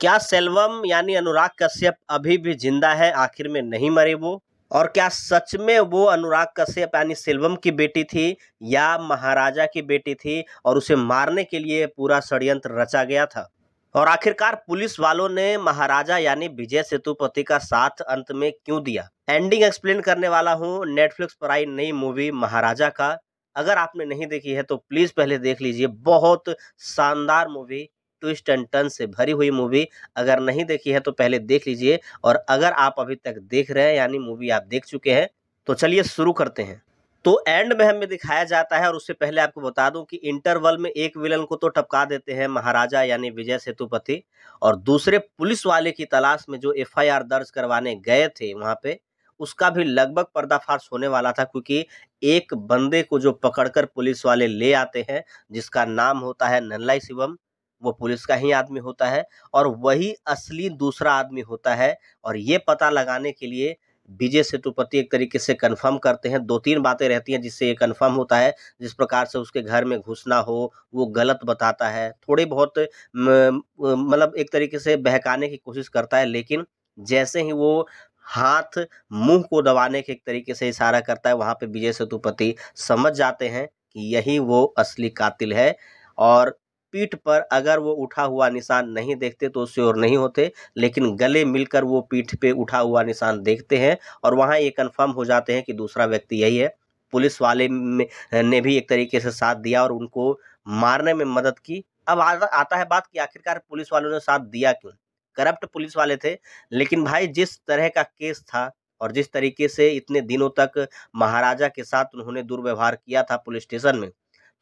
क्या सेल्वम यानी अनुराग कश्यप अभी भी जिंदा है? आखिर में नहीं मरे वो? और क्या सच में वो अनुराग कश्यप यानी सेल्वम की बेटी थी या महाराजा की बेटी थी और उसे मारने के लिए पूरा षड्यंत्र रचा गया था? और आखिरकार पुलिस वालों ने महाराजा यानी विजय सेतुपति का साथ अंत में क्यों दिया? एंडिंग एक्सप्लेन करने वाला हूँ नेटफ्लिक्स पर आई नई मूवी महाराजा का। अगर आपने नहीं देखी है तो प्लीज पहले देख लीजिए। बहुत शानदार मूवी, ट्विस्ट एंड टर्न से भरी हुई मूवी। अगर नहीं देखी है तो पहले देख लीजिए, और अगर आप अभी तक देख रहे हैं यानी मूवी आप देख चुके हैं तो चलिए शुरू करते हैं। तो एंड में हमें दिखाया जाता है, और उससे पहले आपको बता दूं कि इंटरवल में एक विलन को तो टपका देते हैं महाराजा यानी विजय सेतुपति, और दूसरे पुलिस वाले की तलाश में जो एफआईआर दर्ज करवाने गए थे वहां पे, उसका भी लगभग पर्दाफाश होने वाला था। क्योंकि एक बंदे को जो पकड़कर पुलिस वाले ले आते हैं जिसका नाम होता है नल्लाई शिवम, वो पुलिस का ही आदमी होता है और वही असली दूसरा आदमी होता है। और ये पता लगाने के लिए विजय सेतुपति एक तरीके से कंफर्म करते हैं। 2-3 बातें रहती हैं जिससे ये कंफर्म होता है। जिस प्रकार से उसके घर में घुसना हो वो गलत बताता है, थोड़ी बहुत मतलब एक तरीके से बहकाने की कोशिश करता है, लेकिन जैसे ही वो हाथ मुंह को दबाने के एक तरीके से इशारा करता है, वहां पे विजय सेतुपति समझ जाते हैं कि यही वो असली कातिल है। और पीठ पर अगर वो उठा हुआ निशान नहीं देखते तो श्योर नहीं होते, लेकिन गले मिलकर वो पीठ पे उठा हुआ निशान देखते हैं और वहां ये कंफर्म हो जाते हैं कि दूसरा व्यक्ति यही है। पुलिस वाले ने भी एक तरीके से साथ दिया और उनको मारने में मदद की। अब आता है बात कि आखिरकार पुलिस वालों ने साथ दिया क्यों? करप्ट पुलिस वाले थे, लेकिन भाई जिस तरह का केस था और जिस तरीके से इतने दिनों तक महाराजा के साथ उन्होंने दुर्व्यवहार किया था पुलिस स्टेशन में,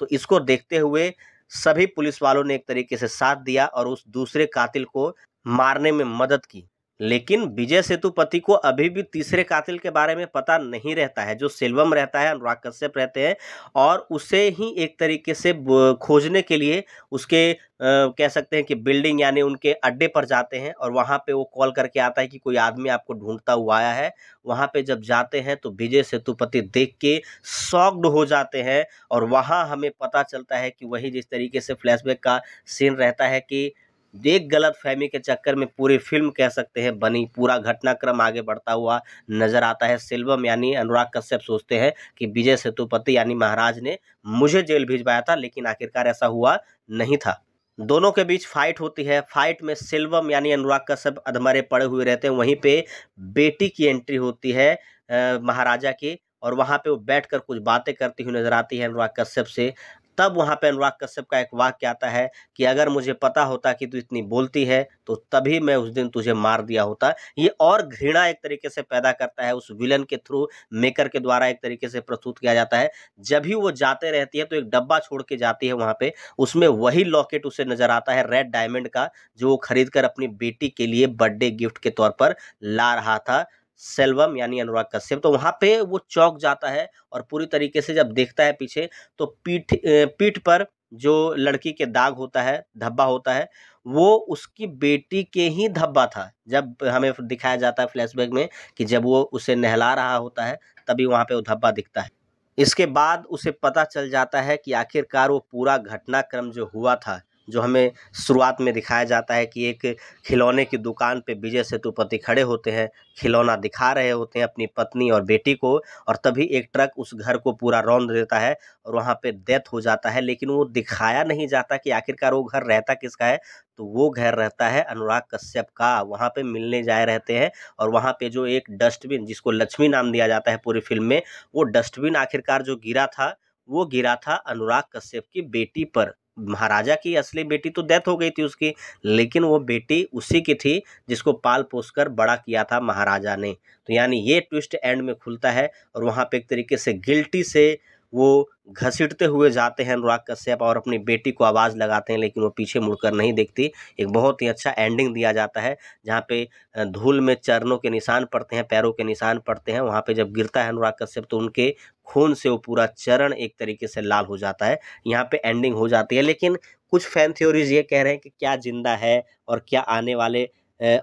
तो इसको देखते हुए सभी पुलिस वालों ने एक तरीके से साथ दिया और उस दूसरे कातिल को मारने में मदद की। लेकिन विजय सेतुपति को अभी भी तीसरे कातिल के बारे में पता नहीं रहता है। जो सेल्वम रहता है, अनुराग कश्यप रहते हैं, और उसे ही एक तरीके से खोजने के लिए उसके कह सकते हैं कि बिल्डिंग यानी उनके अड्डे पर जाते हैं, और वहां पे वो कॉल करके आता है कि कोई आदमी आपको ढूंढता हुआ आया है। वहां पे जब जाते हैं तो विजय सेतुपति देख के शॉक्ड हो जाते हैं, और वहां हमें पता चलता है कि वही जिस तरीके से फ्लैशबैक का सीन रहता है कि एक गलत फहमी के चक्कर में पूरी फिल्म कह सकते हैं बनी, पूरा घटनाक्रम आगे बढ़ता हुआ नजर आता है। सेल्वम यानी अनुराग कश्यप सोचते हैं कि विजय सेतुपति यानी महाराज ने मुझे जेल भिजवाया था, लेकिन आखिरकार ऐसा हुआ नहीं था। दोनों के बीच फाइट होती है। फाइट में सेल्वम यानी अनुराग कश्यप अधमरे पड़े हुए रहते हैं। वहीं पे बेटी की एंट्री होती है महाराजा की, और वहां पे वो बैठकर कुछ बातें करती हुई नजर आती है अनुराग कश्यप से। तब वहां पे अनुराग कश्यप का एक वाक्य आता है कि अगर मुझे पता होता कि तू इतनी बोलती है तो तभी मैं उस दिन तुझे मार दिया होता। ये और घृणा एक तरीके से पैदा करता है, उस विलन के थ्रू मेकर के द्वारा एक तरीके से प्रस्तुत किया जाता है। जब भी वो जाते रहती है तो एक डब्बा छोड़ के जाती है वहां पे, उसमें वही लॉकेट उसे नजर आता है रेड डायमंड का, जो वो खरीद कर अपनी बेटी के लिए बर्थडे गिफ्ट के तौर पर ला रहा था सेल्वम यानी अनुराग कश्यप। तो वहां पे वो चौंक जाता है और पूरी तरीके से जब देखता है पीछे, तो पीठ पर जो लड़की के दाग होता है, धब्बा होता है, वो उसकी बेटी के ही धब्बा था। जब हमें दिखाया जाता है फ्लैशबैक में कि जब वो उसे नहला रहा होता है तभी वहां पे वो धब्बा दिखता है। इसके बाद उसे पता चल जाता है कि आखिरकार वो पूरा घटनाक्रम जो हुआ था, जो हमें शुरुआत में दिखाया जाता है कि एक खिलौने की दुकान पे विजय सेतुपति खड़े होते हैं, खिलौना दिखा रहे होते हैं अपनी पत्नी और बेटी को, और तभी एक ट्रक उस घर को पूरा रौंद देता है और वहाँ पे डेथ हो जाता है। लेकिन वो दिखाया नहीं जाता कि आखिरकार वो घर रहता किसका है। तो वो घर रहता है अनुराग कश्यप का। वहाँ पे मिलने जाए रहते हैं, और वहाँ पे जो एक डस्टबिन जिसको लक्ष्मी नाम दिया जाता है पूरी फिल्म में, वो डस्टबिन आखिरकार जो गिरा था वो गिरा था अनुराग कश्यप की बेटी पर। महाराजा की असली बेटी तो डेथ हो गई थी उसकी, लेकिन वो बेटी उसी की थी जिसको पाल पोस कर बड़ा किया था महाराजा ने। तो यानी ये ट्विस्ट एंड में खुलता है, और वहाँ पे एक तरीके से गिल्टी से वो घसीटते हुए जाते हैं अनुराग कश्यप और अपनी बेटी को आवाज़ लगाते हैं, लेकिन वो पीछे मुड़कर नहीं देखती। एक बहुत ही अच्छा एंडिंग दिया जाता है जहाँ पे धूल में चरणों के निशान पड़ते हैं, पैरों के निशान पड़ते हैं। वहाँ पे जब गिरता है अनुराग कश्यप तो उनके खून से वो पूरा चरण एक तरीके से लाल हो जाता है। यहाँ पे एंडिंग हो जाती है। लेकिन कुछ फैन थ्योरीज ये कह रहे हैं कि क्या जिंदा है और क्या आने वाले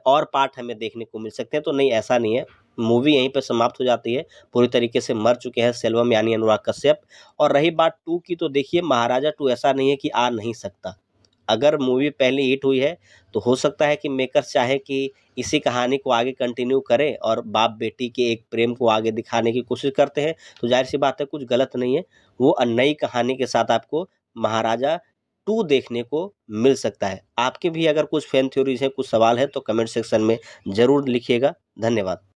और पार्ट हमें देखने को मिल सकते हैं। तो नहीं, ऐसा नहीं है, मूवी यहीं पे समाप्त हो जाती है। पूरी तरीके से मर चुके हैं सेल्वम यानी अनुराग कश्यप। और रही बात 2 की, तो देखिए महाराजा 2 ऐसा नहीं है कि आ नहीं सकता। अगर मूवी पहले हिट हुई है तो हो सकता है कि मेकर्स चाहे कि इसी कहानी को आगे कंटिन्यू करें और बाप बेटी के एक प्रेम को आगे दिखाने की कोशिश करते हैं, तो जाहिर सी बात है कुछ गलत नहीं है। वो नई कहानी के साथ आपको महाराजा 2 देखने को मिल सकता है। आपके भी अगर कुछ फैन थ्योरीज हैं, कुछ सवाल है तो कमेंट सेक्शन में ज़रूर लिखिएगा। धन्यवाद।